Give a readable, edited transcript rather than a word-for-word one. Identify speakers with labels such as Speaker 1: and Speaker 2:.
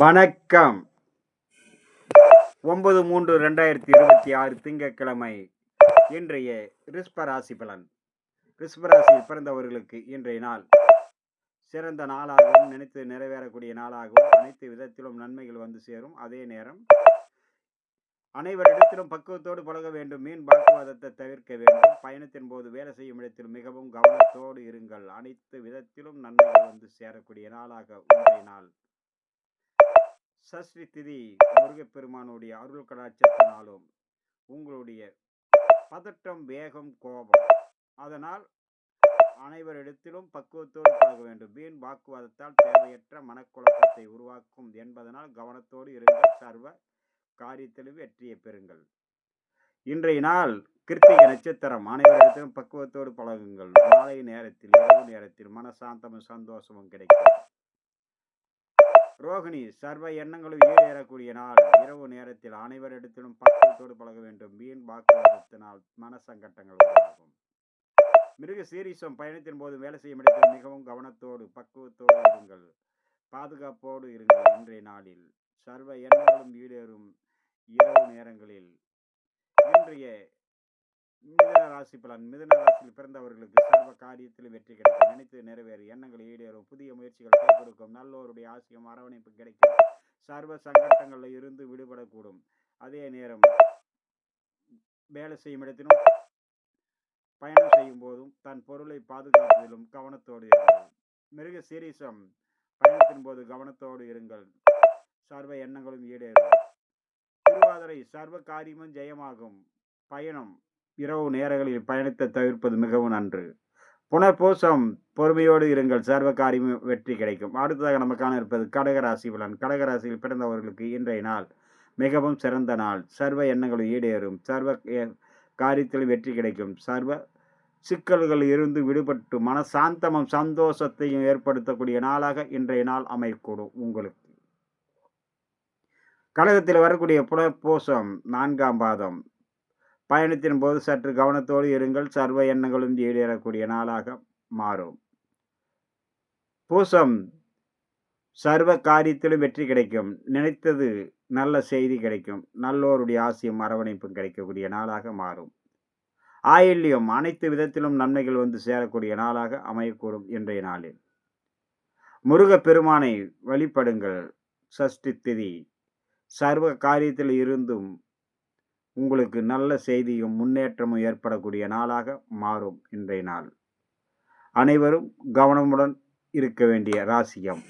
Speaker 1: வணக்கம். 9/3/2026 திங்கட்கிழமை. இன்றைய ரிஷபராசி பலன். ரிஷபராசியில் பிறந்தவர்களுக்கு இன்றைய நாள் சிறந்த நாளாகவும், நினைத்து நிறைவேறக்கூடிய நாளாகவும், அனைத்து விதத்திலும் நன்மைகள் வந்து சேரும். அதே நேரம் அனைவரிடத்திலும் பக்குவத்தோடு பழக வேண்டும். மீன் வாக்குவாதத்தை தவிர்க்க வேண்டும். பயணத்தின் போது வேலை செய்யும் இடத்தில் மிகவும் கவனத்தோடு இருங்கள். அனைத்து விதத்திலும் நன்மைகள் வந்து சேரக்கூடிய நாளாக இன்றைய நாள். சஷ்டி திதி முருகப்பெருமானுடைய அருள் கடாட்சத்தினாலும் உங்களுடைய பதட்டம், வேகம், கோபம், அதனால் அனைவரிடத்திலும் பக்குவத்தோடு பழக வேண்டும். வீண் வாக்குவாதத்தால் தேவையற்ற மனக்குழப்பத்தை உருவாக்கும் என்பதனால் கவனத்தோடு இருங்கள். சர்வ காரியத்திலும் வெற்றியை பெறுங்கள். இன்றைய நாள் கிருத்திகை நட்சத்திரம். அனைவரிடத்திலும் பக்குவத்தோடு பழகுங்கள். மாலை நேரத்தில், இரவு நேரத்தில் மனசாந்தமும் சந்தோஷமும் கிடைக்கும். ரோகிணி சர்வ எண்ணங்களும் ஈடேறக்கூடிய நாள். இரவு நேரத்தில் அனைவரிடத்திலும் பக்குவத்தோடு பழக வேண்டும். வீண் வாக்குவாதத்தினால் மனசங்கட்டங்கள் உருவாகும். மிருக சீரிசம் பயணத்தின் போது வேலை செய்யும் இடத்தில் மிகவும் கவனத்தோடு பக்குவத்தோடு இருங்கள். பாதுகாப்போடு இருங்கள். இன்றைய நாளில் சர்வ எண்ணங்களும் ஈடேறும் இரவு நேரங்களில். இன்றைய மிதுன ராசி பலன். மிதுன ராசியில் பிறந்தவர்களுக்கு சர்வ காரியத்திலும் வெற்றி கிடைக்கும். நினைத்து நிறைவேறும் எண்ணங்கள் ஈடேறும். புதிய முயற்சிகள் கை கொடுக்கும். நல்லோருடைய ஆசியம் அரவணைப்பு கிடைக்கும். சர்வ சங்கட்டங்களில் இருந்து விடுபடக்கூடும். அதே நேரம் வேலை செய்யும் இடத்திலும் பயணம் செய்யும் போதும் தன் பொருளை பாதுகாப்பதிலும் கவனத்தோடு இருங்கள். மிருக சீரிசம் பயணத்தின் போது கவனத்தோடு இருங்கள். சர்வ எண்ணங்களும் ஈடேறும். திருவாதிரை சர்வ காரியமும் ஜெயமாகும். பயணம் இரவு நேரங்களில் பயணத்தை தவிர்ப்பது மிகவும் நன்று. புனர்பூசம் பொறுமையோடு இருங்கள். சர்வ காரியமும் வெற்றி கிடைக்கும். அடுத்ததாக நம்ம காண இருப்பது கடகராசி பலன். கடகராசியில் பிறந்தவர்களுக்கு இன்றைய நாள் மிகவும் சிறந்த நாள். சர்வ எண்ணங்களும் ஈடேறும். சர்வ காரியத்தில் வெற்றி கிடைக்கும். சர்வ சிக்கல்கள் இருந்து விடுபட்டு மனசாந்தமும் சந்தோஷத்தையும் ஏற்படுத்தக்கூடிய நாளாக இன்றைய நாள் அமையக்கூடும். உங்களுக்கு கடகத்தில் வரக்கூடிய புனர்பூசம் 4ஆம் பாதம். பயணத்தின் போது சற்று கவனத்தோடு இருங்கள். சர்வ எண்ணங்களும் ஈடேறக்கூடிய நாளாக மாறும். பூசம் சர்வ காரியத்திலும் வெற்றி கிடைக்கும். நினைத்தது நல்ல செய்தி கிடைக்கும். நல்லோருடைய ஆசியும் அரவணைப்பும் கிடைக்கக்கூடிய நாளாக மாறும். ஆயில்யம் அனைத்து விதத்திலும் நன்மைகள் வந்து சேரக்கூடிய நாளாக அமையக்கூடும். இன்றைய நாளில் முருகப்பெருமானை வழிபடுங்கள். சஷ்டி திதி சர்வ காரியத்தில் இருந்தும் உங்களுக்கு நல்ல செய்தியும் முன்னேற்றமும் ஏற்படக்கூடிய நாளாக மாறும். இன்றைய நாள் அனைவரும் கவனமுடன் இருக்க வேண்டிய ராசியம்.